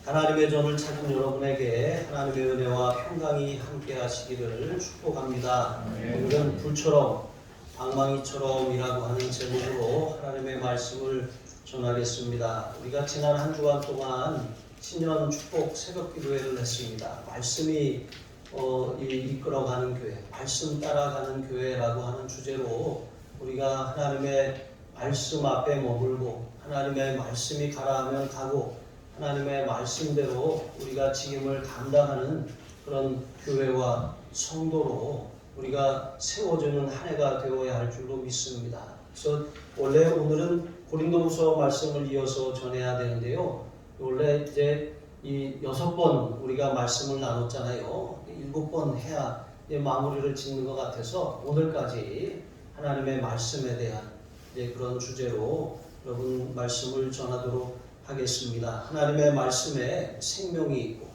하나님의 전을 찾은 여러분에게 하나님의 은혜와 평강이 함께 하시기를 축복합니다. 오늘은 불처럼 방망이처럼이라고 하는 제목으로 하나님의 말씀을 전하겠습니다. 우리가 지난 한 주간 동안 신년 축복 새벽 기도회를 했습니다. 말씀이 이끌어가는 교회, 말씀 따라가는 교회라고 하는 주제로 우리가 하나님의 말씀 앞에 머물고 하나님의 말씀이 가라하면 가고 하나님의 말씀대로 우리가 직임을 감당하는 그런 교회와 성도로 우리가 세워주는 한 해가 되어야 할 줄로 믿습니다. 그래서 원래 오늘은 고린도후서 말씀을 이어서 전해야 되는데요. 원래 이제 이 6번 우리가 말씀을 나눴잖아요. 7번 해야 마무리를 짓는 것 같아서 오늘까지 하나님의 말씀에 대한 그런 주제로 여러분 말씀을 전하도록 하겠습니다. 하나님의 말씀에 생명이 있고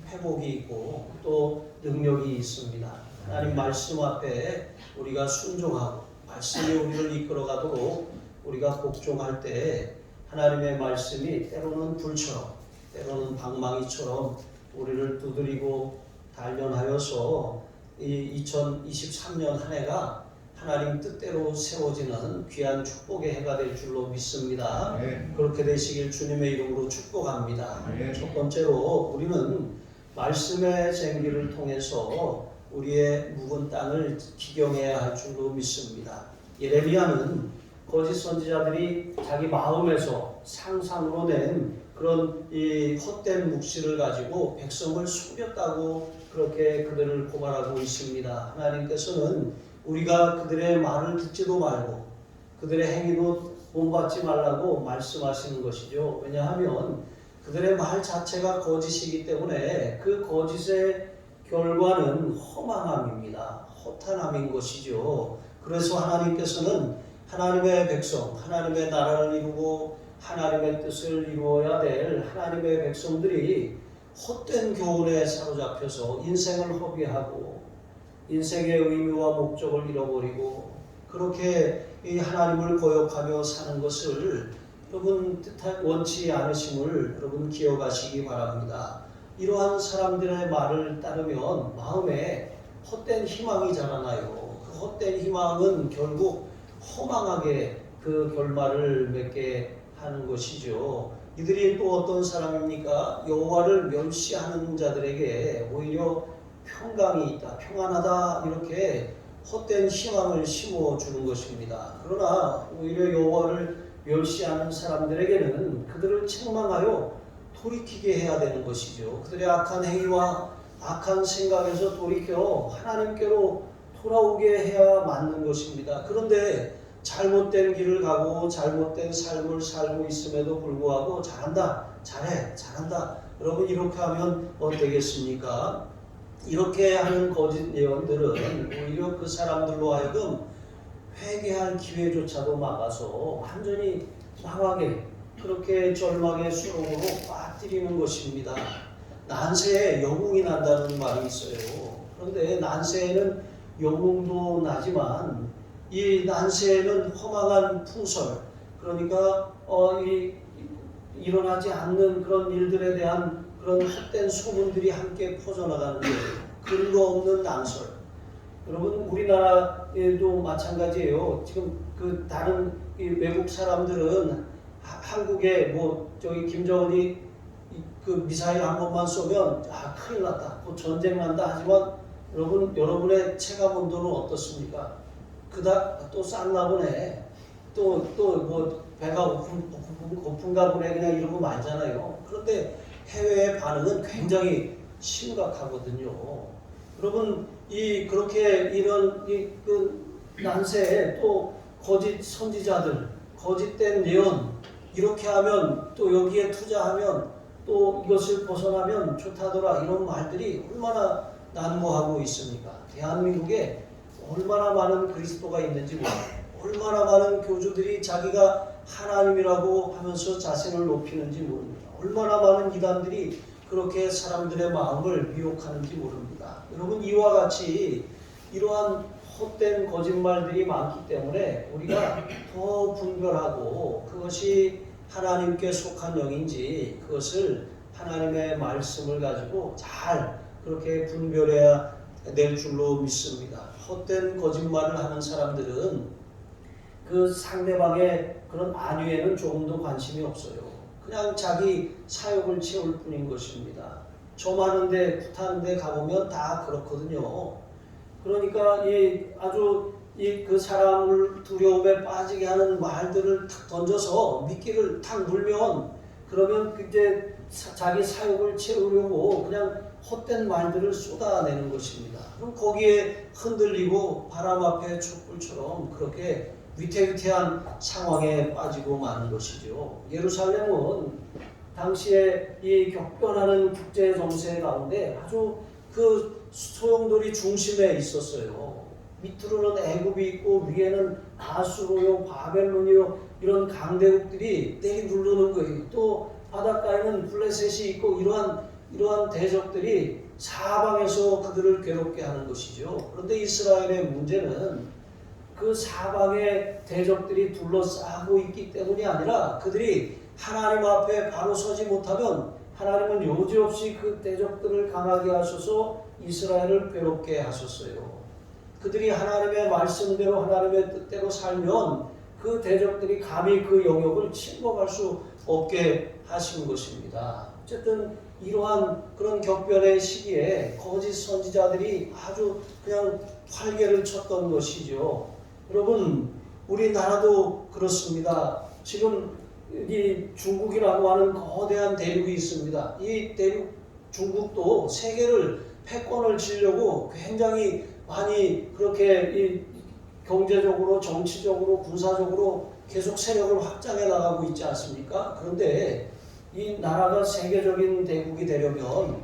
회복이 있고 또 능력이 있습니다. 하나님 말씀 앞에 우리가 순종하고 말씀이 우리를 이끌어가도록 우리가 복종할 때 하나님의 말씀이 때로는 불처럼 때로는 방망이처럼 우리를 두드리고 단련하여서 이 2023년 한 해가 하나님 뜻대로 세워지는 귀한 축복의 해가 될 줄로 믿습니다. 그렇게 되시길 주님의 이름으로 축복합니다. 첫 번째로 우리는 말씀의 쟁기를 통해서 우리의 묵은 땅을 기경해야 할 줄로 믿습니다. 예레미야는 거짓 선지자들이 자기 마음에서 상상으로 낸 그런 이 헛된 묵시를 가지고 백성을 속였다고 그렇게 그들을 고발하고 있습니다. 하나님께서는 우리가 그들의 말을 듣지도 말고 그들의 행위도 본받지 말라고 말씀하시는 것이죠. 왜냐하면 그들의 말 자체가 거짓이기 때문에 그 거짓의 결과는 허망함입니다. 허탄함인 것이죠. 그래서 하나님께서는 하나님의 백성, 하나님의 나라를 이루고 하나님의 뜻을 이루어야 될 하나님의 백성들이 헛된 교훈에 사로잡혀서 인생을 허비하고 인생의 의미와 목적을 잃어버리고 그렇게 이 하나님을 거역하며 사는 것을 여러분 원치 않으심을 여러분 기억하시기 바랍니다. 이러한 사람들의 말을 따르면 마음에 헛된 희망이 자라나요. 그 헛된 희망은 결국 허망하게 그 결말을 맺게 하는 것이죠. 이들이 또 어떤 사람입니까? 여호와를 멸시하는 자들에게 오히려 평강이 있다, 평안하다 이렇게 헛된 희망을 심어주는 것입니다. 그러나 오히려 여호와를 멸시하는 사람들에게는 그들을 책망하여 돌이키게 해야 되는 것이죠. 그들의 악한 행위와 악한 생각에서 돌이켜 하나님께로 돌아오게 해야 맞는 것입니다. 그런데 잘못된 길을 가고 잘못된 삶을 살고 있음에도 불구하고 잘한다, 잘해, 잘한다. 여러분 이렇게 하면 어떻겠습니까? 이렇게 하는 거짓 예언들은 오히려 그 사람들로 하여금 회개할 기회조차도 막아서 완전히 망하게 그렇게 절망의 수렁으로 빠뜨리는 것입니다. 난세에 영웅이 난다는 말이 있어요. 그런데 난세에는 영웅도 나지만 이 난세에는 허망한 풍설, 그러니까 일어나지 않는 그런 일들에 대한 그런 헛된 소문들이 함께 퍼져나가는 거예요. 근거 없는 낭설. 여러분 우리나라에도 마찬가지예요. 지금 그 다른 외국 사람들은 한국에 김정은이 그 미사일 한 번만 쏘면 큰일 났다, 전쟁 난다 하지만 여러분의 체감 온도는 어떻습니까? 그다 또 쌌나 보네. 또 배가 고픈가 보네 그냥 이러고 말잖아요. 그런데 해외의 반응은 굉장히 심각하거든요. 여러분 그렇게 이런 그 난세에 또 거짓 선지자들, 거짓된 예언 이렇게 하면 또 여기에 투자하면 또 이것을 벗어나면 좋다더라 이런 말들이 얼마나 난무하고 있습니까? 대한민국에 얼마나 많은 그리스도가 있는지 몰라요. 얼마나 많은 교주들이 자기가 하나님이라고 하면서 자신을 높이는지 모릅니다. 얼마나 많은 이단들이 그렇게 사람들의 마음을 미혹하는지 모릅니다. 여러분 이와 같이 이러한 헛된 거짓말들이 많기 때문에 우리가 더 분별하고 그것이 하나님께 속한 영인지 그것을 하나님의 말씀을 가지고 잘 그렇게 분별해야 될 줄로 믿습니다. 헛된 거짓말을 하는 사람들은 그 상대방의 그런 안위에는 조금도 관심이 없어요. 그냥 자기 사욕을 채울 뿐인 것입니다. 점하는데 굿하는데 가보면 다 그렇거든요. 그러니까 아주 그 사람을 두려움에 빠지게 하는 말들을 탁 던져서 미끼를 탁 물면 그러면 이제 자기 사욕을 채우려고 그냥 헛된 말들을 쏟아내는 것입니다. 그럼 거기에 흔들리고 바람 앞에 촛불처럼 그렇게 위태위태한 상황에 빠지고 마는 것이죠. 예루살렘은 당시에 이 격변하는 국제 정세 가운데 아주 그 소용돌이 중심에 있었어요. 밑으로는 애굽이 있고 위에는 아수르요, 바벨론이요 이런 강대국들이 내리누르는 거예요. 또 바닷가에는 블레셋이 있고 이러한 대적들이 사방에서 그들을 괴롭게 하는 것이죠. 그런데 이스라엘의 문제는 그 사방에 대적들이 둘러싸고 있기 때문이 아니라 그들이 하나님 앞에 바로 서지 못하면 하나님은 여지없이 그 대적들을 강하게 하셔서 이스라엘을 괴롭게 하셨어요. 그들이 하나님의 말씀대로 하나님의 뜻대로 살면 그 대적들이 감히 그 영역을 침범할 수 없게 하신 것입니다. 어쨌든 이러한 그런 격변의 시기에 거짓 선지자들이 아주 그냥 활개를 쳤던 것이죠. 여러분, 우리나라도 그렇습니다. 지금 이 중국이라고 하는 거대한 대륙이 있습니다. 이 대륙 중국도 세계를 패권을 쥐려고 굉장히 많이 그렇게 이 경제적으로, 정치적으로, 군사적으로 계속 세력을 확장해 나가고 있지 않습니까? 그런데 이 나라가 세계적인 대국이 되려면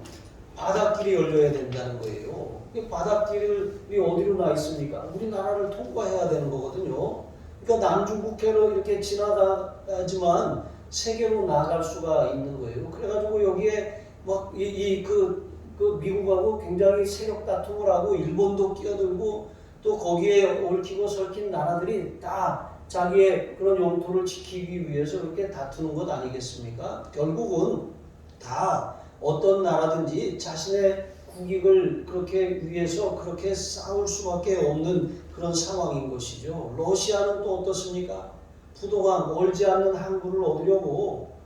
바닷길이 열려야 된다는 거예요. 이 바닷길이 어디로 나 있습니까? 우리나라를 통과해야 되는 거거든요. 그러니까 남중국해로 이렇게 지나가지만 세계로 나아갈 수가 있는 거예요. 그래가지고 여기에 막 그 미국하고 굉장히 세력 다툼을 하고 일본도 끼어들고 또 거기에 얽히고 설킨 나라들이 다 자기의 그런 영토를 지키기 위해서 그렇게 다투는 것 아니겠습니까? 결국은 다 어떤 나라든지 자신의 국익을 그렇게 위해서 그렇게 싸울 수밖에 없는 그런 상황인 것이죠. 러시아는 또 어떻습니까? 부동한 얼지 않는 항구를 얻으려고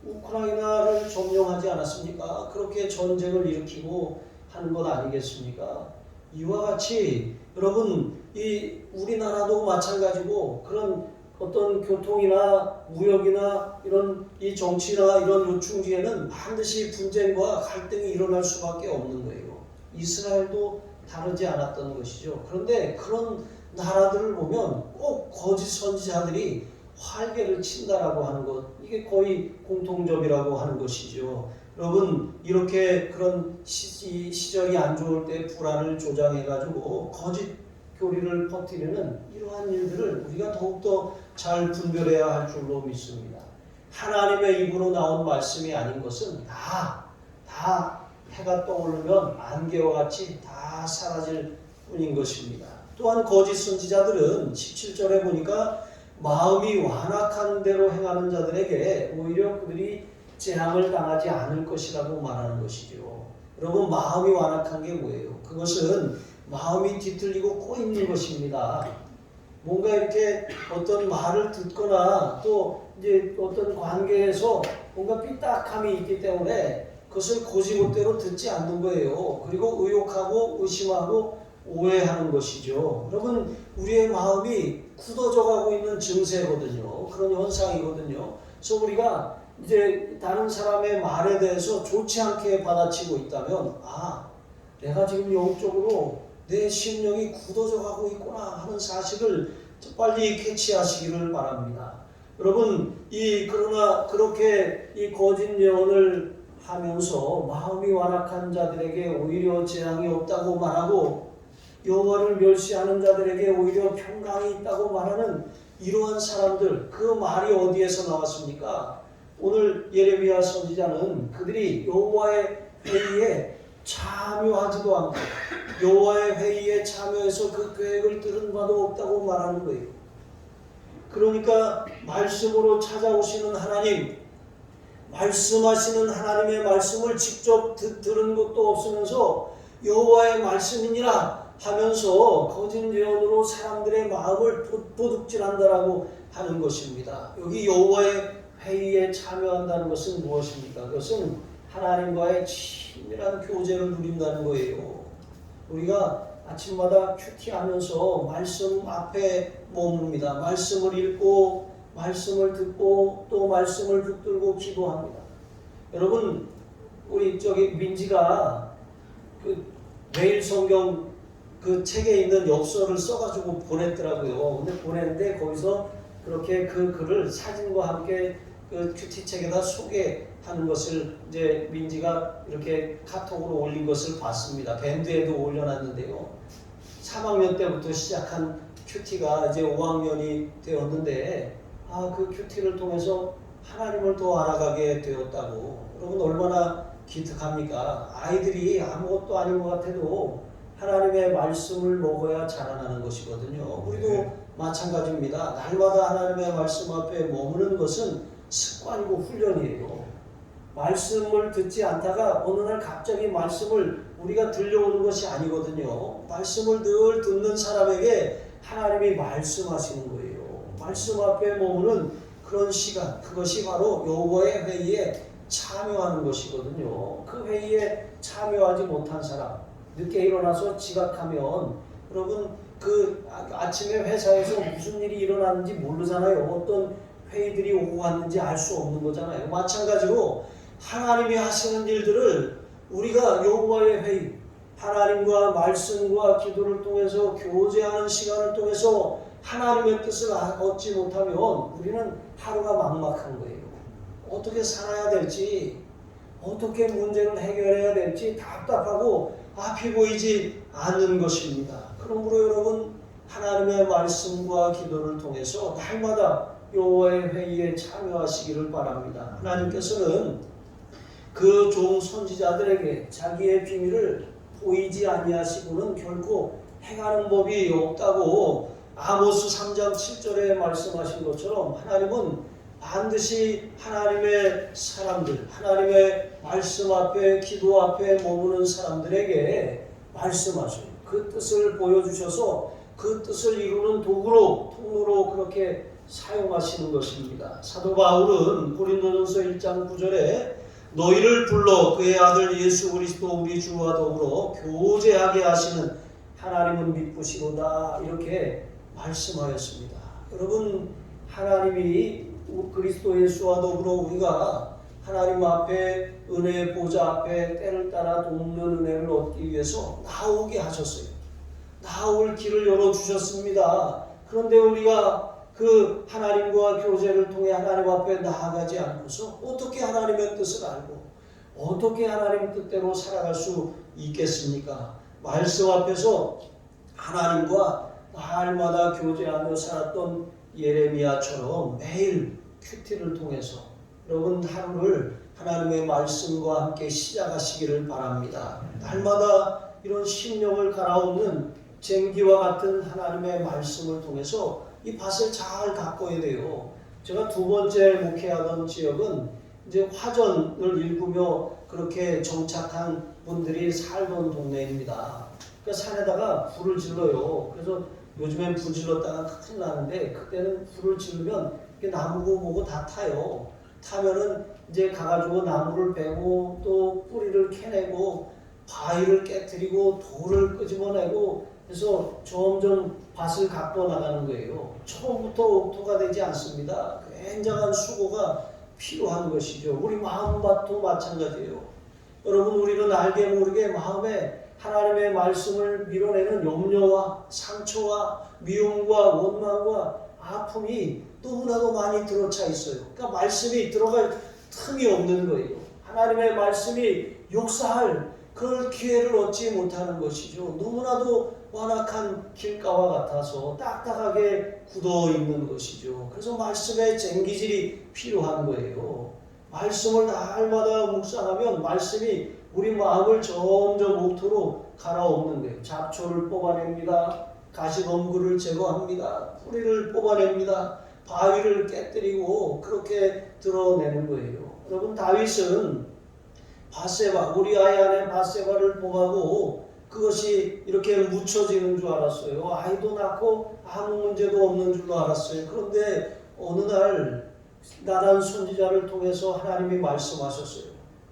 우크라이나를 점령하지 않았습니까? 그렇게 전쟁을 일으키고 하는 것 아니겠습니까? 이와 같이 여러분 이 우리나라도 마찬가지고 그런 어떤 교통이나 무역이나 이런 이 정치나 이런 요충지에는 반드시 분쟁과 갈등이 일어날 수밖에 없는 거예요. 이스라엘도 다르지 않았던 것이죠. 그런데 그런 나라들을 보면 꼭 거짓 선지자들이 활개를 친다라고 하는 것, 이게 거의 공통점이라고 하는 것이죠. 여러분 이렇게 그런 시절이 안 좋을 때 불안을 조장해가지고 거짓 교리를 퍼뜨리는 이러한 일들을 우리가 더욱더 잘 분별해야 할 줄로 믿습니다. 하나님의 입으로 나온 말씀이 아닌 것은 다 해가 떠오르면 안개와 같이 다 사라질 뿐인 것입니다. 또한 거짓 선지자들은 17절에 보니까 마음이 완악한 대로 행하는 자들에게 오히려 그들이 재앙을 당하지 않을 것이라고 말하는 것이죠. 여러분 마음이 완악한 게 뭐예요? 그것은 마음이 뒤틀리고 꼬이는 것입니다. 뭔가 이렇게 어떤 말을 듣거나 또 이제 어떤 관계에서 뭔가 삐딱함이 있기 때문에 그것을 고지못대로 듣지 않는 거예요. 그리고 의혹하고 의심하고 오해하는 것이죠. 여러분 우리의 마음이 굳어져 가고 있는 증세거든요. 그런 현상이거든요. 그래서 우리가 이제 다른 사람의 말에 대해서 좋지 않게 받아치고 있다면 내가 지금 영적으로 내 심령이 굳어져 가고 있구나 하는 사실을 빨리 캐치하시기를 바랍니다. 여러분 그러나 그렇게 이 거짓 예언을 하면서 마음이 완악한 자들에게 오히려 재앙이 없다고 말하고 여호와를 멸시하는 자들에게 오히려 평강이 있다고 말하는 이러한 사람들, 그 말이 어디에서 나왔습니까? 오늘 예레미야 선지자는 그들이 여호와의 회의에 참여하지도 않고 여호와의 회의에 참여해서 그 계획을 들은 바도 없다고 말하는 거예요. 그러니까 말씀으로 찾아오시는 하나님, 말씀하시는 하나님의 말씀을 직접 들은 것도 없으면서 여호와의 말씀이니라 하면서 거짓 예언으로 사람들의 마음을 도둑질한다라고 하는 것입니다. 여기 여호와의 회의에 참여한다는 것은 무엇입니까? 그것은 하나님과의 친밀한 교제를 누린다는 거예요. 우리가 아침마다 큐티하면서 말씀 앞에 머뭅니다. 말씀을 읽고 말씀을 듣고 또 말씀을 붙들고 기도합니다. 여러분, 우리 민지가 그 매일 성경 그 책에 있는 엽서를 써가지고 보냈더라고요. 근데 보냈는데 거기서 그렇게 그 글을 사진과 함께 그 큐티책에다 소개하는 것을 이제 민지가 이렇게 카톡으로 올린 것을 봤습니다. 밴드에도 올려놨는데요. 3학년 때부터 시작한 큐티가 이제 5학년이 되었는데 그 큐티를 통해서 하나님을 더 알아가게 되었다고. 여러분 얼마나 기특합니까? 아이들이 아무것도 아닌 것 같아도 하나님의 말씀을 먹어야 자라나는 것이거든요. 우리도 마찬가지입니다. 날마다 하나님의 말씀 앞에 머무는 것은 습관이고 훈련이에요. 말씀을 듣지 않다가 어느 날 갑자기 말씀을 우리가 들려오는 것이 아니거든요. 말씀을 늘 듣는 사람에게 하나님이 말씀하시는 거예요. 말씀 앞에 머무는 그런 시간, 그것이 바로 여호와의 회의에 참여하는 것이거든요. 그 회의에 참여하지 못한 사람, 늦게 일어나서 지각하면 여러분 그 아침에 회사에서 무슨 일이 일어났는지 모르잖아요. 어떤 회의들이 오고 갔는지 알 수 없는 거잖아요. 마찬가지로 하나님이 하시는 일들을 우리가 여호와의 회의, 하나님과 말씀과 기도를 통해서 교제하는 시간을 통해서 하나님의 뜻을 얻지 못하면 우리는 하루가 막막한 거예요. 어떻게 살아야 될지, 어떻게 문제를 해결해야 될지 답답하고 앞이 보이지 않는 것입니다. 그러므로 여러분 하나님의 말씀과 기도를 통해서 날마다 여호와의 회의에 참여하시기를 바랍니다. 하나님께서는 그 종 선지자들에게 자기의 비밀을 보이지 아니하시고는 결코 행하는 법이 없다고 아모스 3장 7절에 말씀하신 것처럼 하나님은 반드시 하나님의 사람들, 하나님의 말씀 앞에 기도 앞에 머무는 사람들에게 말씀하시고 그 뜻을 보여주셔서 그 뜻을 이루는 도구로 통로로 그렇게 사용하시는 것입니다. 사도 바울은 고린도전서 1장 9절에 너희를 불러 그의 아들 예수 그리스도 우리 주와 더불어 교제하게 하시는 하나님은 미쁘시로다 이렇게 말씀하였습니다. 여러분 하나님이 그리스도 예수와 더불어 우리가 하나님 앞에 은혜의 보좌 앞에 때를 따라 돕는 은혜를 얻기 위해서 나오게 하셨어요. 나올 길을 열어주셨습니다. 그런데 우리가 그 하나님과 교제를 통해 하나님 앞에 나아가지 않고서 어떻게 하나님의 뜻을 알고 어떻게 하나님 뜻대로 살아갈 수 있겠습니까? 말씀 앞에서 하나님과 날마다 교제하며 살았던 예레미야처럼 매일 큐티를 통해서 여러분 하루를 하나님의 말씀과 함께 시작하시기를 바랍니다. 날마다 이런 심령을 갈아엎는 쟁기와 같은 하나님의 말씀을 통해서 이 밭을 잘 가꿔야 돼요. 제가 두 번째 목회하던 지역은 이제 화전을 일구며 그렇게 정착한 분들이 살던 동네입니다. 그 산에다가 불을 질러요. 그래서 요즘엔 불 질렀다가 큰일 나는데 그때는 불을 지르면 나무고 뭐고 다 타요. 타면은 이제 가가지고 나무를 베고 또 뿌리를 캐내고 바위를 깨뜨리고 돌을 끄집어내고 그래서 점점 밭을 가꿔 나가는 거예요. 처음부터 옥토가 되지 않습니다. 굉장한 수고가 필요한 것이죠. 우리 마음밭도 마찬가지예요. 여러분 우리는 알게 모르게 마음에 하나님의 말씀을 밀어내는 염려와 상처와 미움과 원망과 아픔이 너무나도 많이 들어차 있어요. 그러니까 말씀이 들어갈 틈이 없는 거예요. 하나님의 말씀이 역사할 그럴 기회를 얻지 못하는 것이죠. 너무나도 완악한 길가와 같아서 딱딱하게 굳어 있는 것이죠. 그래서 말씀의 쟁기질이 필요한 거예요. 말씀을 날마다 묵상하면 말씀이 우리 마음을 점점 옥토로 갈아엎는 거예요. 잡초를 뽑아냅니다. 가시덤굴을 제거합니다. 뿌리를 뽑아냅니다. 바위를 깨뜨리고 그렇게 드러내는 거예요. 여러분, 다윗은 바세바, 우리아의 아내 바세바를 범하고 그것이 이렇게 묻혀지는 줄 알았어요. 아이도 낳고 아무 문제도 없는 줄로 알았어요. 그런데 어느 날 나단 선지자를 통해서 하나님이 말씀하셨어요.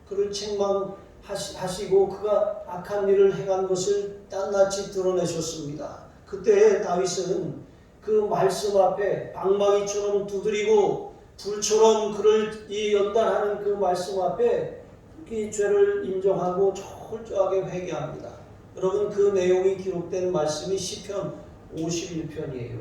그를 책망하시고 그가 악한 일을 행한 것을 낱낱이 드러내셨습니다. 그때 다윗은 그 말씀 앞에 방망이처럼 두드리고 불처럼 그를 연단하는 그 말씀 앞에 이 죄를 인정하고 철저하게 회개합니다. 여러분, 그 내용이 기록된 말씀이 시편 51편이에요.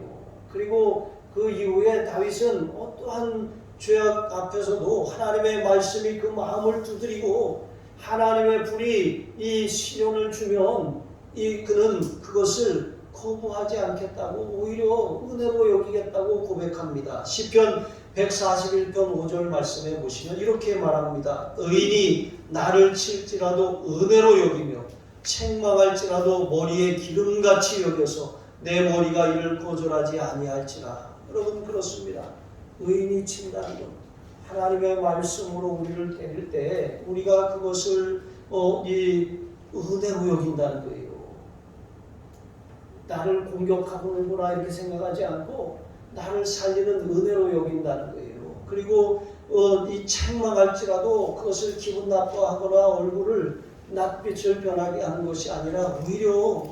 그리고 그 이후에 다윗은 어떠한 죄악 앞에서도 하나님의 말씀이 그 마음을 두드리고 하나님의 불이 이 시련을 주면 그는 그것을 거부하지 않겠다고 오히려 은혜로 여기겠다고 고백합니다. 시편 141편 5절 말씀에 보시면 이렇게 말합니다. 의인이 나를 칠지라도 은혜로 여기며 책망할지라도 머리에 기름같이 여겨서 내 머리가 이를 거절하지 아니할지라. 여러분, 그렇습니다. 의인이 친다는 것, 하나님의 말씀으로 우리를 때릴 때 우리가 그것을 은혜로 여긴다는 거예요. 나를 공격하는구나 이렇게 생각하지 않고 나를 살리는 은혜로 여긴다는 거예요. 그리고 이 책망할지라도 그것을 기분 나빠하거나 얼굴을 낯빛을 변하게 하는 것이 아니라 오히려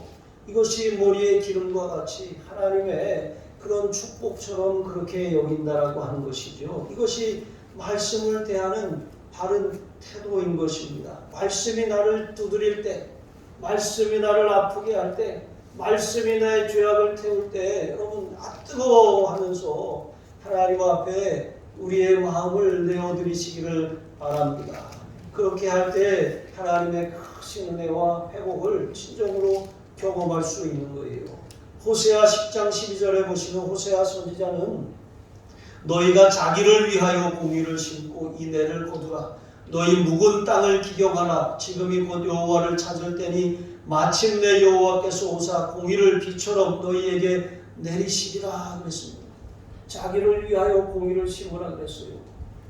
이것이 머리에 기름과 같이 하나님의 그런 축복처럼 그렇게 여긴다라고 하는 것이죠. 이것이 말씀을 대하는 바른 태도인 것입니다. 말씀이 나를 두드릴 때, 말씀이 나를 아프게 할 때, 말씀이 나의 죄악을 태울 때 여러분 뜨거워하면서 하나님 앞에 우리의 마음을 내어드리시기를 바랍니다. 그렇게 할 때 하나님의 크신 은혜와 회복을 진정으로 경험할 수 있는 거예요. 호세아 10장 12절에 보시면 호세아 선지자는 너희가 자기를 위하여 공의를 심고 인애를 거두라. 너희 묵은 땅을 기경하라. 지금이 곧 여호와를 찾을 때니 마침내 여호와께서 오사 공의를 비처럼 너희에게 내리시리라 그랬습니다. 자기를 위하여 공의를 심으라 그랬어요.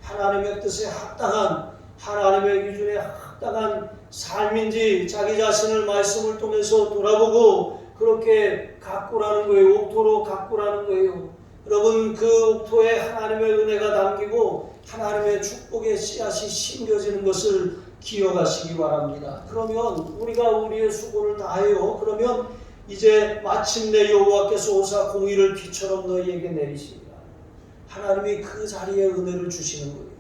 하나님의 뜻에 합당한, 하나님의 기준에 합당한 삶인지 자기 자신을 말씀을 통해서 돌아보고 그렇게 가꾸라는 거예요. 옥토로 가꾸라는 거예요. 여러분, 그 옥토에 하나님의 은혜가 담기고 하나님의 축복의 씨앗이 심겨지는 것을 기억하시기 바랍니다. 그러면 우리가 우리의 수고를 다해요. 그러면 이제 마침내 여호와께서 오사 공의를 비처럼 너희에게 내리시리라. 하나님이 그 자리에 은혜를 주시는 거예요.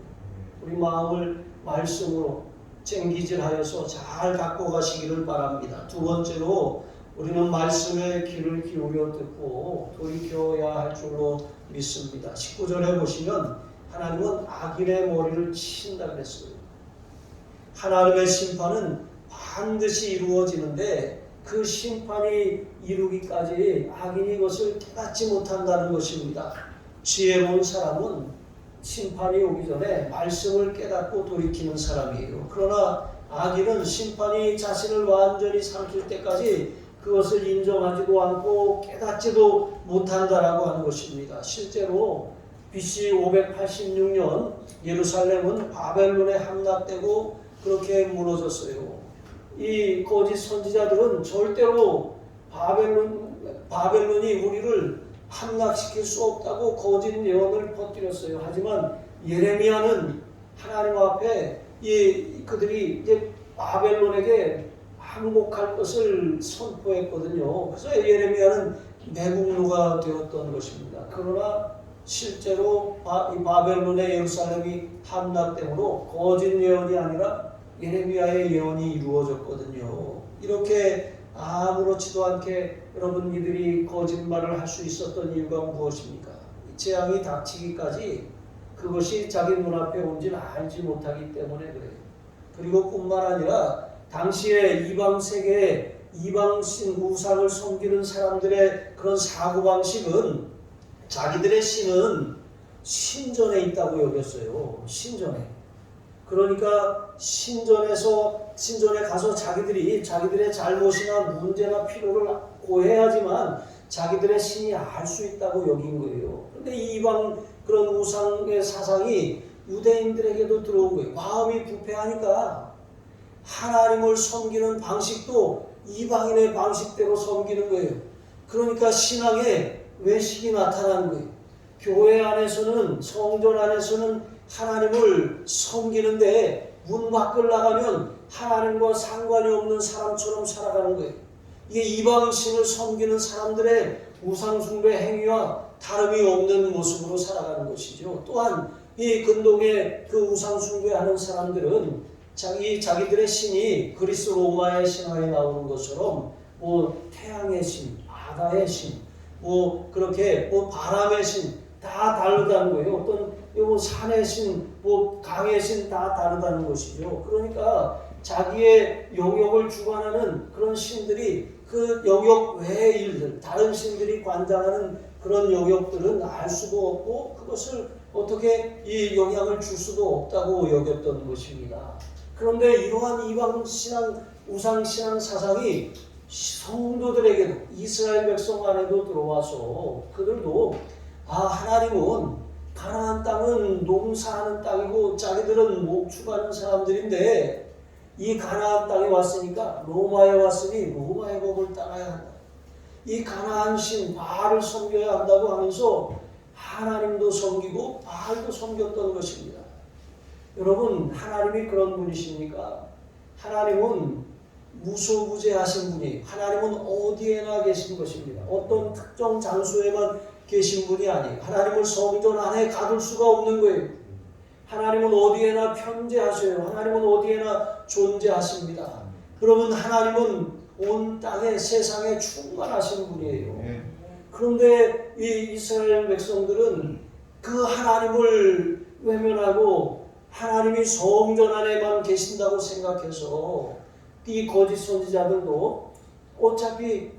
우리 마음을 말씀으로 쟁기질하여서 잘 갖고 가시기를 바랍니다. 두 번째로 우리는 말씀에 귀를 기울여 듣고 돌이켜야 할 줄로 믿습니다. 19절에 보시면 하나님은 악인의 머리를 친다 그랬어요. 하나님의 심판은 반드시 이루어지는데 그 심판이 이루기까지 악인이 그것을 깨닫지 못한다는 것입니다. 지혜로운 사람은 심판이 오기 전에 말씀을 깨닫고 돌이키는 사람이에요. 그러나 악인은 심판이 자신을 완전히 삼킬 때까지 그것을 인정하지도 않고 깨닫지도 못한다라고 하는 것입니다. 실제로 BC 586년 예루살렘은 바벨론에 함락되고 그렇게 무너졌어요. 이 거짓 선지자들은 절대로 바벨론이 우리를 함락시킬 수 없다고 거짓 예언을 퍼뜨렸어요. 하지만 예레미야는 하나님 앞에 그들이 이제 바벨론에게 항복할 것을 선포했거든요. 그래서 예레미야는 매국노가 되었던 것입니다. 그러나 실제로 이 바벨론의 예루살렘이 함락됨으로 거짓 예언이 아니라 예레미야의 예언이 이루어졌거든요. 이렇게 아무렇지도 않게 여러분 이들이 거짓말을 할 수 있었던 이유가 무엇입니까? 재앙이 닥치기까지 그것이 자기 눈앞에 온지는 알지 못하기 때문에 그래요. 그리고 뿐만 아니라 당시에 이방 세계에 이방신 우상을 섬기는 사람들의 그런 사고방식은 자기들의 신은 신전에 있다고 여겼어요. 신전에. 그러니까 신전에 가서 자기들의 잘못이나 문제나 필요를 고해야지만 자기들의 신이 알 수 있다고 여긴 거예요. 그런데 이 이방 그런 우상의 사상이 유대인들에게도 들어온 거예요. 마음이 부패하니까 하나님을 섬기는 방식도 이방인의 방식대로 섬기는 거예요. 그러니까 신앙에 외식이 나타나는 거예요. 교회 안에서는, 성전 안에서는 하나님을 섬기는데 문 밖을 나가면 하나님과 상관이 없는 사람처럼 살아가는 거예요. 이게 이방신을 섬기는 사람들의 우상숭배 행위와 다름이 없는 모습으로 살아가는 것이죠. 또한 이 근동의 그 우상숭배하는 사람들은 자기들의 신이 그리스 로마의 신화에 나오는 것처럼 태양의 신, 바다의 신, 그렇게 바람의 신 다 다르다는 거예요. 어떤 산의 신, 강의 신 다 다르다는 것이죠. 그러니까 자기의 영역을 주관하는 그런 신들이 그 영역 외의 일들, 다른 신들이 관장하는 그런 영역들은 알 수도 없고 그것을 어떻게 이 영향을 줄 수도 없다고 여겼던 것입니다. 그런데 이러한 이방신앙, 우상신앙 사상이 성도들에게도 이스라엘 백성 안에도 들어와서 그들도 하나님은 가나안 땅은 농사하는 땅이고 자기들은 목축하는 사람들인데 이 가나안 땅에 왔으니까 로마에 왔으니 로마의 법을 따라야 한다. 이 가나안 신 바알을 섬겨야 한다고 하면서 하나님도 섬기고 바알도 섬겼던 것입니다. 여러분, 하나님이 그런 분이십니까? 하나님은 무소부재하신 분이, 하나님은 어디에나 계신 것입니다. 어떤 특정 장소에만 계신 분이 아니에요. 하나님을 성전 안에 가둘 수가 없는 거예요. 하나님은 어디에나 편재하셔요. 하나님은 어디에나 존재하십니다. 그러면 하나님은 온 땅에, 세상에 충만하신 분이에요. 그런데 이 이스라엘 백성들은 그 하나님을 외면하고 하나님이 성전 안에만 계신다고 생각해서 이 거짓 선지자들도 어차피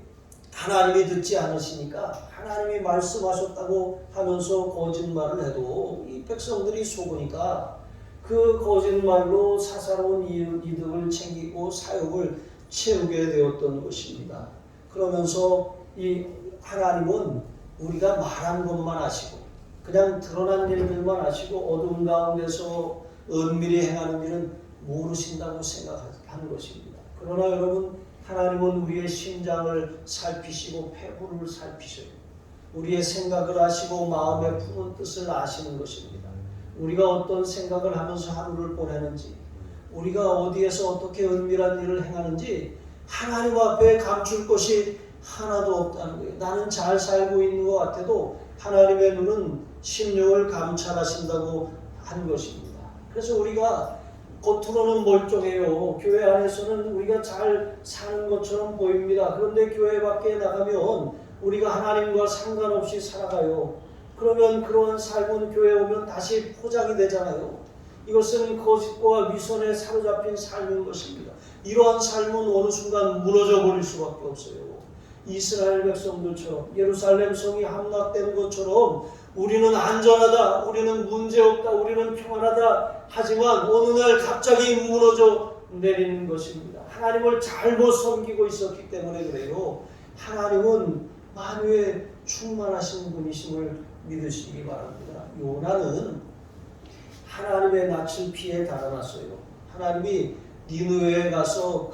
하나님이 듣지 않으시니까 하나님이 말씀하셨다고 하면서 거짓말을 해도 이 백성들이 속으니까 그 거짓말로 사사로운 이득을 챙기고 사욕을 채우게 되었던 것입니다. 그러면서 이 하나님은 우리가 말한 것만 아시고 그냥 드러난 일들만 아시고 어둠 가운데서 은밀히 행하는 일은 모르신다고 생각하는 것입니다. 그러나 여러분, 하나님은 우리의 심장을 살피시고 폐부를 살피셔요. 우리의 생각을 아시고 마음에 품은 뜻을 아시는 것입니다. 우리가 어떤 생각을 하면서 하루를 보내는지, 우리가 어디에서 어떻게 은밀한 일을 행하는지 하나님 앞에 감출 것이 하나도 없다는 거예요. 나는 잘 살고 있는 것 같아도 하나님의 눈은 심령을 감찰하신다고 한 것입니다. 그래서 우리가 겉으로는 멀쩡해요. 교회 안에서는 우리가 잘 사는 것처럼 보입니다. 그런데 교회 밖에 나가면 우리가 하나님과 상관없이 살아가요. 그러면 그러한 삶은 교회에 오면 다시 포장이 되잖아요. 이것은 거짓과 위선에 사로잡힌 삶인 것입니다. 이러한 삶은 어느 순간 무너져 버릴 수밖에 없어요. 이스라엘 백성들처럼 예루살렘 성이 함락된 것처럼 우리는 안전하다, 우리는 문제없다, 우리는 평안하다 하지만 어느 날 갑자기 무너져 내리는 것입니다. 하나님을 잘못 섬기고 있었기 때문에 그래요. 하나님은 만유에 충만하신 분이심을 믿으시기 바랍니다. 요나는 하나님의 낯을 피해 달아났어요. 하나님이 니느웨에 가서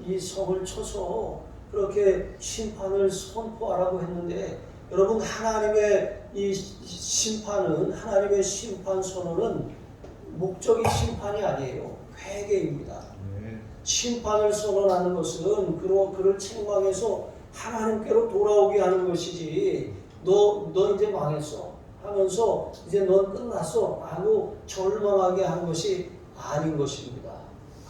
이 성을 쳐서 그렇게 심판을 선포하라고 했는데 여러분, 하나님의 이 심판은, 하나님의 심판 선언은 목적이 심판이 아니에요. 회개입니다. 심판을 선언하는 것은 그를 책망해서 하나님께로 돌아오게 하는 것이지 너 이제 망했어 하면서 이제 넌 끝났어 하고 절망하게 하는 것이 아닌 것입니다.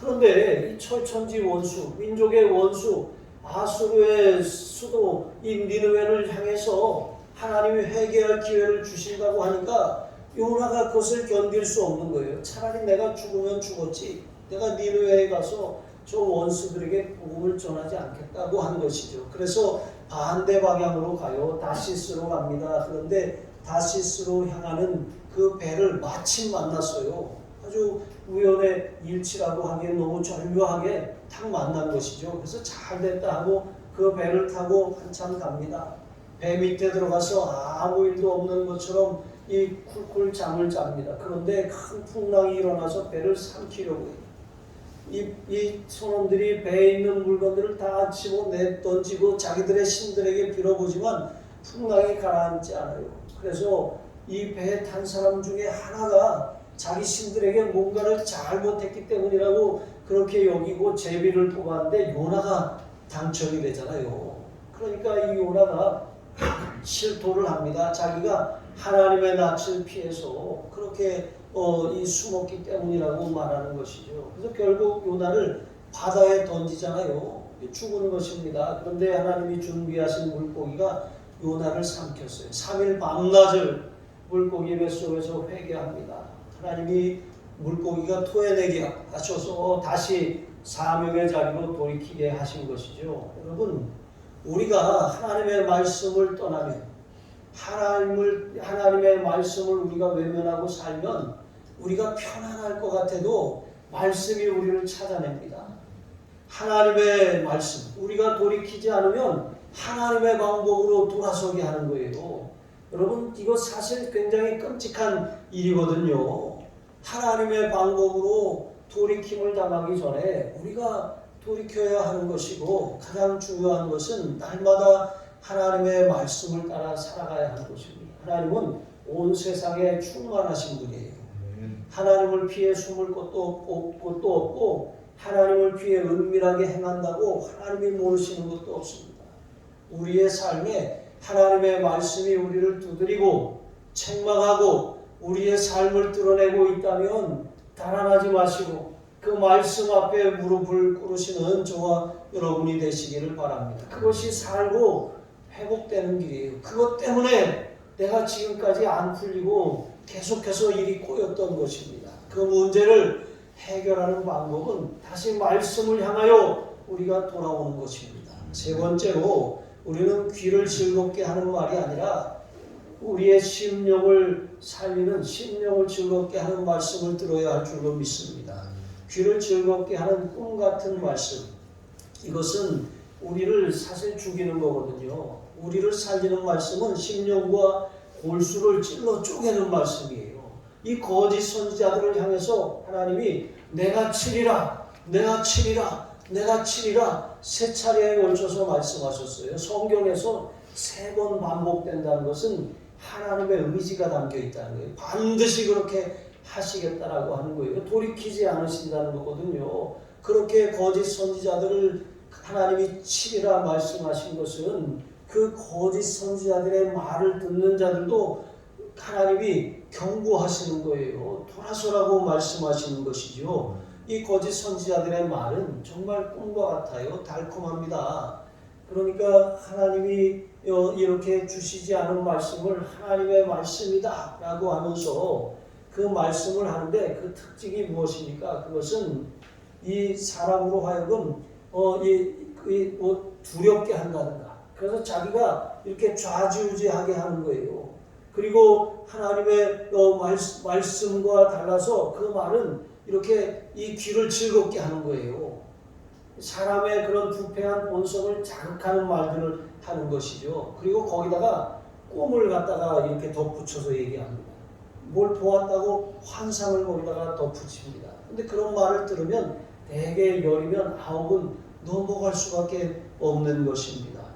그런데 이 철천지 원수, 민족의 원수 아수르의 수도 이 니느웨를 향해서 하나님이 회개할 기회를 주신다고 하니까 요나가 그것을 견딜 수 없는 거예요. 차라리 내가 죽으면 죽었지, 내가 니느웨에 가서 저 원수들에게 복음을 전하지 않겠다고 하는 것이죠. 그래서 반대 방향으로 가요. 다시스로 갑니다. 그런데 다시스로 향하는 그 배를 마침 만났어요. 아주 우연의 일치라고 하기엔 너무 절묘하게 탁 만난 것이죠. 그래서 잘 됐다 하고 그 배를 타고 한참 갑니다. 배 밑에 들어가서 아무 일도 없는 것처럼 이 쿨쿨 잠을 잡니다. 그런데 큰 풍랑이 일어나서 배를 삼키려고 해요. 이 손원들이 배에 있는 물건들을 다 집어 던지고 자기들의 신들에게 빌어보지만 풍랑이 가라앉지 않아요. 그래서 이 배에 탄 사람 중에 하나가 자기 신들에게 뭔가를 잘못했기 때문이라고 그렇게 여기고 제비를 뽑았는데 요나가 당첨이 되잖아요. 그러니까 이 요나가 실토를 합니다. 자기가 하나님의 낯을 피해서 그렇게 이 숨었기 때문이라고 말하는 것이죠. 그래서 결국 요나를 바다에 던지잖아요. 죽은 것입니다. 그런데 하나님이 준비하신 물고기가 요나를 삼켰어요. 3일 밤낮을 물고기 뱃속에서 회개합니다. 하나님이 물고기가 토해내게 하셔서 다시 사명의 자리로 돌이키게 하신 것이죠. 여러분, 우리가 하나님의 말씀을 떠나면 하나님의 말씀을 우리가 외면하고 살면 우리가 편안할 것 같아도 말씀이 우리를 찾아냅니다. 하나님의 말씀, 우리가 돌이키지 않으면 하나님의 방법으로 돌아서게 하는 거예요. 여러분, 이거 사실 굉장히 끔찍한 일이거든요. 하나님의 방법으로 돌이킴을 당하기 전에 우리가 돌이켜야 하는 것이고, 가장 중요한 것은 날마다 하나님의 말씀을 따라 살아가야 하는 것입니다. 하나님은 온 세상에 충만하신 분이에요. 하나님을 피해 숨을 곳도 없고 하나님을 피해 은밀하게 행한다고 하나님이 모르시는 것도 없습니다. 우리의 삶에 하나님의 말씀이 우리를 두드리고 책망하고 우리의 삶을 드러내고 있다면 달아나지 마시고 그 말씀 앞에 무릎을 꿇으시는 저와 여러분이 되시기를 바랍니다. 그것이 살고 회복되는 길이에요. 그것 때문에 내가 지금까지 안 풀리고 계속해서 일이 꼬였던 것입니다. 그 문제를 해결하는 방법은 다시 말씀을 향하여 우리가 돌아오는 것입니다. 세 번째로 우리는 귀를 즐겁게 하는 말이 아니라 우리의 심령을 살리는, 심령을 즐겁게 하는 말씀을 들어야 할 줄로 믿습니다. 귀를 즐겁게 하는 꿈 같은 말씀, 이것은 우리를 사실 죽이는 거거든요. 우리를 살리는 말씀은 심령과 골수를 찔러 쪼개는 말씀이에요. 이 거짓 선지자들을 향해서 하나님이 내가 치리라, 내가 치리라, 내가 치리라 세 차례에 걸쳐서 말씀하셨어요. 성경에서 3번 반복된다는 것은 하나님의 의지가 담겨 있다는 거예요. 반드시 그렇게 하시겠다라고 하는 거예요. 돌이키지 않으신다는 거거든요. 그렇게 거짓 선지자들을 하나님이 치리라 말씀하신 것은 그 거짓 선지자들의 말을 듣는 자들도 하나님이 경고하시는 거예요. 돌아서라고 말씀하시는 것이죠. 이 거짓 선지자들의 말은 정말 꿈과 같아요. 달콤합니다. 그러니까 하나님이 이렇게 주시지 않은 말씀을 하나님의 말씀이다 라고 하면서 그 말씀을 하는데 그 특징이 무엇입니까? 그것은 이 사람으로 하여금 두렵게 한다든가, 그래서 자기가 이렇게 좌지우지하게 하는 거예요. 그리고 하나님의 말씀과 달라서 그 말은 이렇게 이 귀를 즐겁게 하는 거예요. 사람의 그런 부패한 본성을 자극하는 말들을 하는 것이죠. 그리고 거기다가 꿈을 갖다가 이렇게 덧붙여서 얘기합니다. 뭘 보았다고 환상을 거기다가 덧붙입니다. 근데 그런 말을 들으면 대개 10이면 9은 넘어갈 수밖에 없는 것입니다.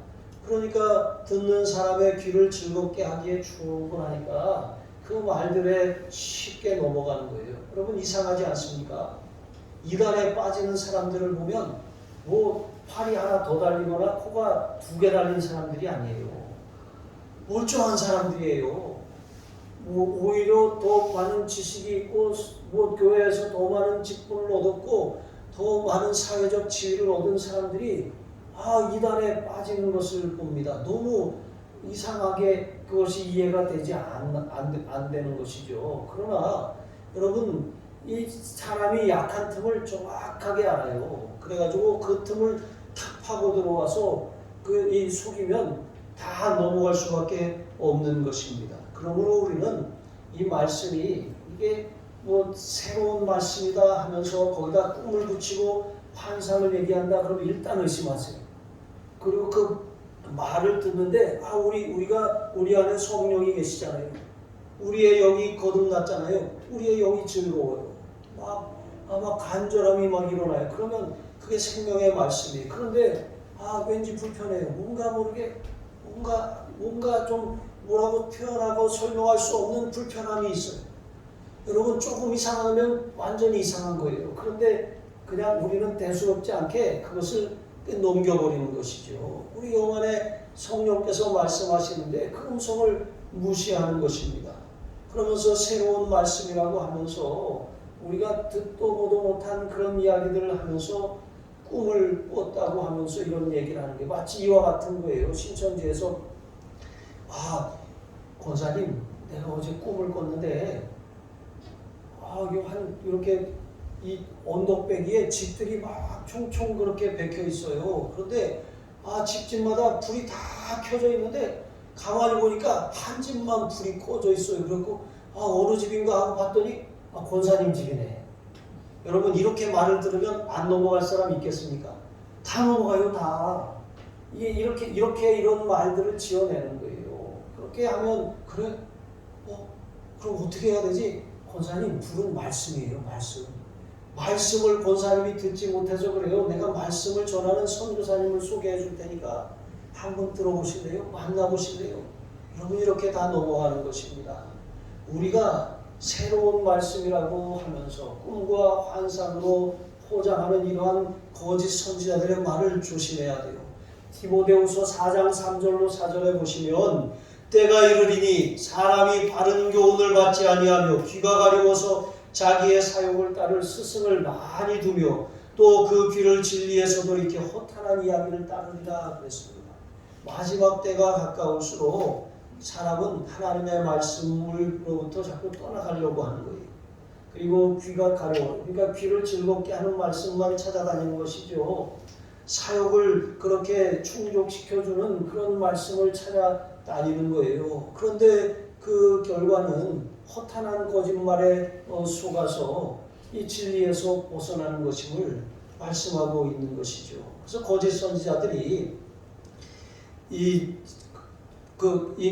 그러니까 듣는 사람의 귀를 즐겁게 하기에 충분하니까 그 말들에 쉽게 넘어가는 거예요. 여러분, 이상하지 않습니까? 이단에 빠지는 사람들을 보면 뭐 팔이 하나 더 달리거나 코가 2개 달린 사람들이 아니에요. 멀쩡한 사람들이에요. 뭐 오히려 더 많은 지식이 있고 뭐 교회에서 더 많은 직분을 얻었고 더 많은 사회적 지위를 얻은 사람들이 이단에 빠지는 것을 봅니다. 너무 이상하게 그것이 이해가 되지 안 되는 것이죠. 그러나 여러분, 이 사람이 약한 틈을 정확하게 알아요. 그래가지고 그 틈을 탁 파고 들어와서 이 속이면 다 넘어갈 수밖에 없는 것입니다. 그러므로 우리는 이 말씀이 이게 뭐 새로운 말씀이다 하면서 거기다 꿈을 붙이고 환상을 얘기한다 그러면 일단 의심하세요. 그리고 그 말을 듣는데 우리 안에 성령이 계시잖아요. 우리의 영이 거듭났잖아요. 우리의 영이 즐거워요. 막 간절함이 막 일어나요. 그러면 그게 생명의 말씀이에요. 그런데 왠지 불편해요. 뭔가 모르게 뭔가 좀 뭐라고 표현하고 설명할 수 없는 불편함이 있어요. 여러분 조금 이상하면 완전히 이상한 거예요. 그런데 그냥 우리는 대수롭지 않게 그것을 넘겨버리는 것이죠. 우리 영 안에 성령께서 말씀하시는데 그 음성을 무시하는 것입니다. 그러면서 새로운 말씀이라고 하면서 우리가 듣도 보도 못한 그런 이야기들을 하면서 꿈을 꿨다고 하면서 이런 얘기를 하는 게 마치 이와 같은 거예요. 신천지에서 권사님 내가 어제 꿈을 꿨는데 이렇게 이 언덕배기에 집들이 막 총총 그렇게 박혀 있어요. 그런데 집집마다 불이 다 켜져 있는데 가만히 보니까 한 집만 불이 꺼져 있어요. 그리고 어느 집인가 하고 봤더니 권사님 집이네. 여러분 이렇게 말을 들으면 안 넘어갈 사람 있겠습니까? 다 넘어가요. 다. 이게 이렇게 이런 말들을 지어내는 거예요. 그렇게 하면 그래? 그럼 어떻게 해야 되지? 권사님 불은 말씀이에요. 말씀을 권사님이 듣지 못해서 그래요. 내가 말씀을 전하는 선교사님을 소개해 줄 테니까 한번 들어보실래요? 만나보실래요? 여러분 이렇게 다 넘어가는 것입니다. 우리가 새로운 말씀이라고 하면서 꿈과 환상으로 포장하는 이러한 거짓 선지자들의 말을 조심해야 돼요. 디모데후서 4장 3절로 4절에 보시면 때가 이르리니 사람이 바른 교훈을 받지 아니하며 귀가 가려워서 자기의 사욕을 따를 스승을 많이 두며 또 그 귀를 진리에서도 이렇게 허탄한 이야기를 따르리라 그랬습니다. 마지막 때가 가까울수록 사람은 하나님의 말씀으로부터 자꾸 떠나가려고 하는 거예요. 그리고 귀가 가려워. 그러니까 귀를 즐겁게 하는 말씀만 찾아다니는 것이죠. 사욕을 그렇게 충족시켜주는 그런 말씀을 찾아다니는 거예요. 그런데 그 결과는 허탄한 거짓말에 속아서 이 진리에서 벗어나는 것임을 말씀하고 있는 것이죠. 그래서 거짓 선지자들이 이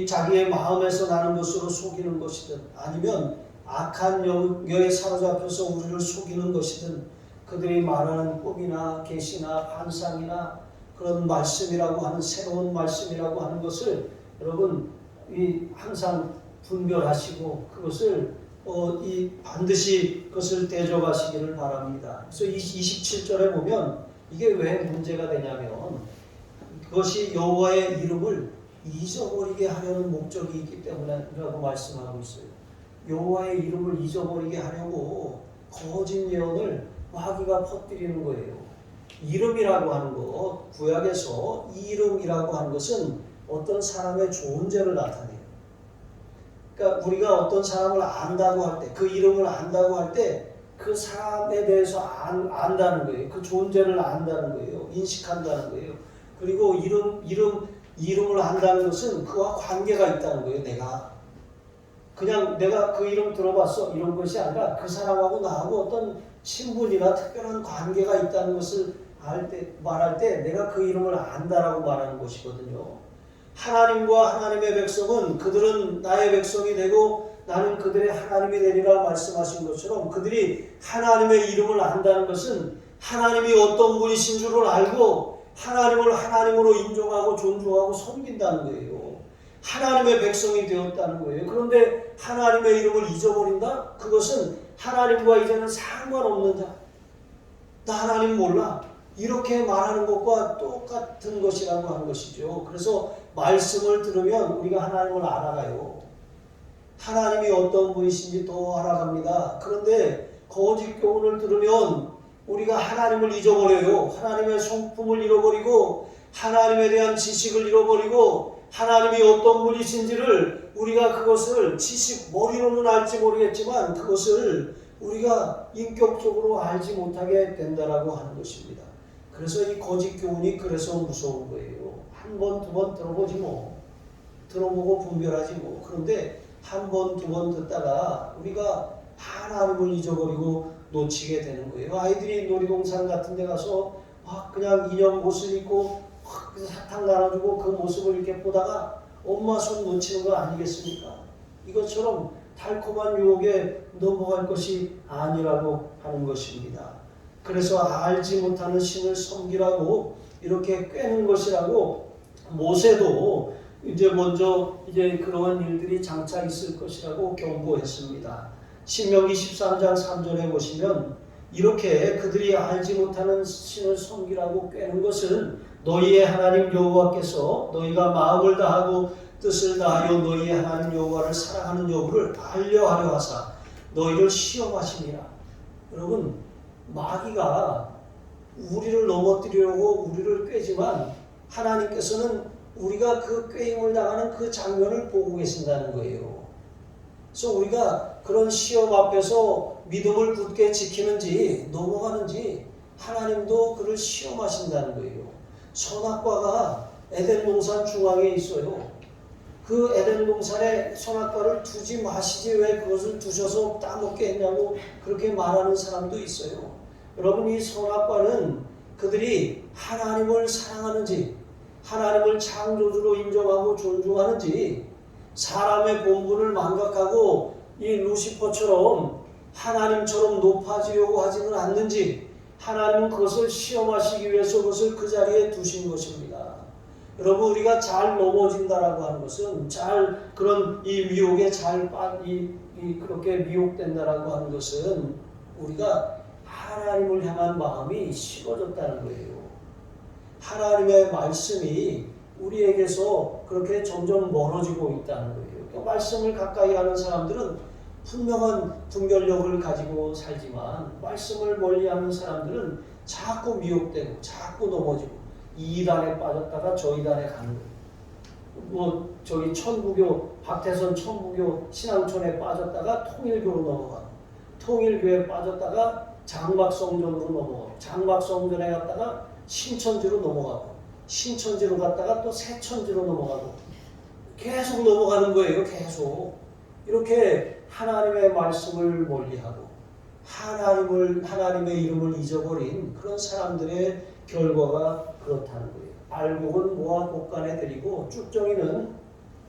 자기의 마음에서 나는 것으로 속이는 것이든 아니면 악한 영에 사로잡혀서 우리를 속이는 것이든 그들이 말하는 꿈이나 계시나 환상이나 그런 말씀이라고 하는 새로운 말씀이라고 하는 것을 여러분 항상 분별하시고 그것을 반드시 그것을 대적하시기를 바랍니다. 그래서 27절에 보면 이게 왜 문제가 되냐면 그것이 여호와의 이름을 잊어버리게 하려는 목적이 있기 때문이라고 말씀하고 있어요. 여호와의 이름을 잊어버리게 하려고 거짓 예언을 마귀가 퍼뜨리는 거예요. 이름이라고 하는 것, 구약에서 이름이라고 하는 것은 어떤 사람의 존재를 나타내요. 그러니까 우리가 어떤 사람을 안다고 할 때, 그 이름을 안다고 할 때 그 사람에 대해서 안다는 거예요. 그 존재를 안다는 거예요. 인식한다는 거예요. 그리고 이름을 안다는 것은 그와 관계가 있다는 거예요. 그냥 내가 그 이름 들어봤어 이런 것이 아니라 그 사람하고 나하고 어떤 친분이나 특별한 관계가 있다는 것을 말할 때 내가 그 이름을 안다라고 말하는 것이거든요. 하나님과 하나님의 백성은 그들은 나의 백성이 되고 나는 그들의 하나님이 되리라 말씀하신 것처럼 그들이 하나님의 이름을 안다는 것은 하나님이 어떤 분이신 줄을 알고 하나님을 하나님으로 인정하고 존중하고 섬긴다는 거예요. 하나님의 백성이 되었다는 거예요. 그런데 하나님의 이름을 잊어버린다? 그것은 하나님과 이제는 상관없는 자. 나 하나님 몰라. 이렇게 말하는 것과 똑같은 것이라고 하는 것이죠. 그래서 말씀을 들으면 우리가 하나님을 알아가요. 하나님이 어떤 분이신지 더 알아갑니다. 그런데 거짓 교훈을 들으면 우리가 하나님을 잊어버려요. 하나님의 성품을 잃어버리고 하나님에 대한 지식을 잃어버리고 하나님이 어떤 분이신지를 우리가 그것을 머리로는 알지 모르겠지만 그것을 우리가 인격적으로 알지 못하게 된다라고 하는 것입니다. 그래서 이 거짓 교훈이 그래서 무서운 거예요. 한 번, 두 번 들어보지 뭐. 들어보고 분별하지 뭐. 그런데 한 번, 두 번 듣다가 우리가 하나님을 잊어버리고 놓치게 되는 거예요. 아이들이 놀이동산 같은 데 가서 막 그냥 인형 옷을 입고 막 사탕 나눠주고 그 모습을 이렇게 보다가 엄마 손 놓치는 거 아니겠습니까? 이것처럼 달콤한 유혹에 넘어갈 것이 아니라고 하는 것입니다. 그래서 알지 못하는 신을 섬기라고 이렇게 꾀는 것이라고 모세도 이제 먼저 그러한 일들이 장차 있을 것이라고 경고했습니다. 신명기 13장 3절에 보시면 이렇게 그들이 알지 못하는 신을 섬기라고 꾀는 것은 너희의 하나님 여호와께서 너희가 마음을 다하고 뜻을 다하여 너희의 하나님 여호와를 사랑하는 여부를 알려하려 하사 너희를 시험하시니라. 여러분, 마귀가 우리를 넘어뜨리려고 우리를 꾀지만 하나님께서는 우리가 그 꾀임을 당하는 그 장면을 보고 계신다는 거예요. 그래서 우리가 그런 시험 앞에서 믿음을 굳게 지키는지 넘어가는지 하나님도 그를 시험하신다는 거예요. 선악과가 에덴 동산 중앙에 있어요. 그 에덴 동산에 선악과를 두지 마시지 왜 그것을 두셔서 따먹게 했냐고 그렇게 말하는 사람도 있어요. 여러분, 이 선악과는 그들이 하나님을 사랑하는지 하나님을 창조주로 인정하고 존중하는지 사람의 본분을 망각하고 이 루시퍼처럼 하나님처럼 높아지려고 하지는 않는지 하나님은 그것을 시험하시기 위해서 그것을 그 자리에 두신 것입니다. 여러분, 우리가 잘 넘어진다라고 하는 것은 잘 그런 이 미혹에 그렇게 미혹된다라고 하는 것은 우리가 하나님을 향한 마음이 식어졌다는 거예요. 하나님의 말씀이 우리에게서 그렇게 점점 멀어지고 있다는 거예요. 그러니까 말씀을 가까이 하는 사람들은 분명한 분별력을 가지고 살지만 말씀을 멀리하는 사람들은 자꾸 미혹되고 자꾸 넘어지고 이 이단에 빠졌다가 저 이단에 가는 거예요. 저기 천부교 박태선 천부교 신앙촌에 빠졌다가 통일교로 넘어가고 통일교에 빠졌다가 장막성전으로 넘어가고 장막성전에 갔다가 신천지로 넘어가고 신천지로 갔다가 또 새천지로 넘어가고 계속 넘어가는 거예요. 계속 이렇게 하나님의 말씀을 멀리하고 하나님의 이름을 잊어버린 그런 사람들의 결과가 그렇다는 거예요. 알곡은 모아 곡간에 들이고 쭉정이는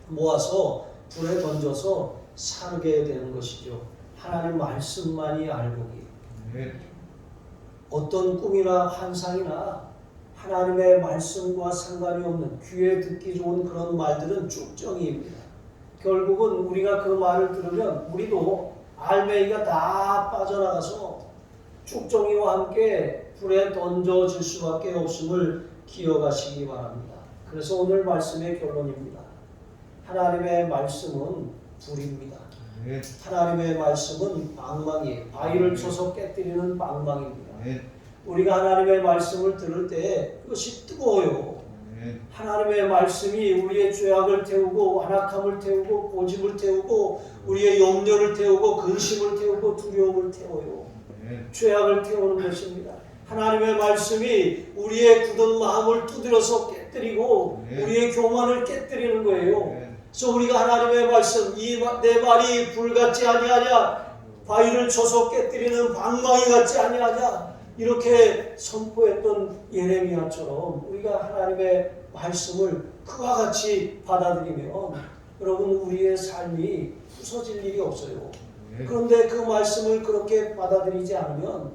모아서 불에 던져서 사르게 되는 것이죠. 하나님 말씀만이 알곡이에요. 어떤 꿈이나 환상이나 하나님의 말씀과 상관이 없는 귀에 듣기 좋은 그런 말들은 쭉정이입니다. 결국은 우리가 그 말을 들으면 우리도 알맹이가 다 빠져나가서 쭉정이와 함께 불에 던져질 수밖에 없음을 기억하시기 바랍니다. 그래서 오늘 말씀의 결론입니다. 하나님의 말씀은 불입니다. 하나님의 말씀은 방망이에요. 바위를 쳐서 깨뜨리는 방망이입니다. 우리가 하나님의 말씀을 들을 때 그것이 뜨거워요. 하나님의 말씀이 우리의 죄악을 태우고 완악함을 태우고 고집을 태우고 우리의 염려를 태우고 근심을 태우고 두려움을 태워요. 죄악을 태우는 것입니다. 하나님의 말씀이 우리의 굳은 마음을 두드려서 깨뜨리고 우리의 교만을 깨뜨리는 거예요. 그래서 우리가 하나님의 말씀, 내 말이 불같지 아니하냐, 바위를 쳐서 깨뜨리는 방망이 같지 아니하냐, 이렇게 선포했던 예레미야처럼 우리가 하나님의 말씀을 그와 같이 받아들이면 여러분 우리의 삶이 부서질 일이 없어요. 그런데 그 말씀을 그렇게 받아들이지 않으면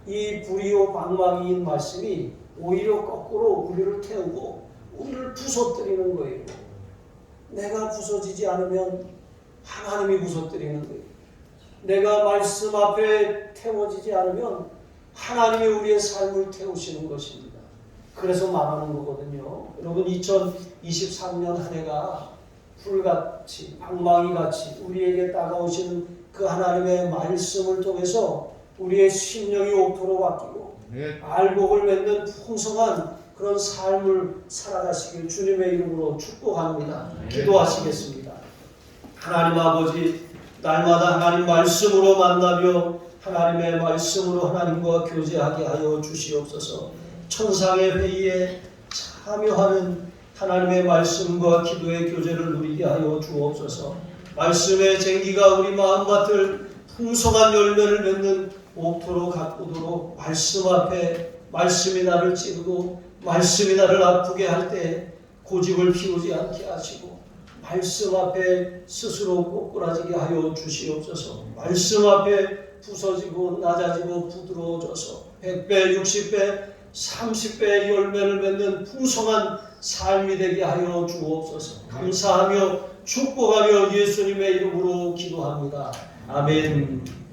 이 불이요 방망이인 말씀이 오히려 거꾸로 우리를 태우고 우리를 부서뜨리는 거예요. 내가 부서지지 않으면 하나님이 부서뜨리는 거예요. 내가 말씀 앞에 태워지지 않으면 하나님이 우리의 삶을 태우시는 것입니다. 그래서 말하는 거거든요. 여러분 2023년 한 해가 불같이 방망이같이 우리에게 다가오시는 그 하나님의 말씀을 통해서 우리의 심령이 옥토로 바뀌고 알곡을 맺는 풍성한 그런 삶을 살아가시길 주님의 이름으로 축복합니다. 기도하시겠습니다. 하나님 아버지, 날마다 하나님 말씀으로 만나며 하나님의 말씀으로 하나님과 교제하게 하여 주시옵소서. 천상의 회의에 참여하는 하나님의 말씀과 기도의 교제를 누리게 하여 주옵소서. 말씀의 쟁기가 우리 마음밭을 풍성한 열매를 맺는 옥토로 가꾸도록 말씀 앞에 말씀이 나를 찌르고 말씀이 나를 아프게 할 때 고집을 피우지 않게 하시고 말씀 앞에 스스로 꼬꾸라지게 하여 주시옵소서. 말씀 앞에 부서지고 낮아지고 부드러워져서 100배, 60배, 30배의 열매를 맺는 풍성한 삶이 되게 하여 주옵소서. 감사하며 축복하며 예수님의 이름으로 기도합니다. 아멘.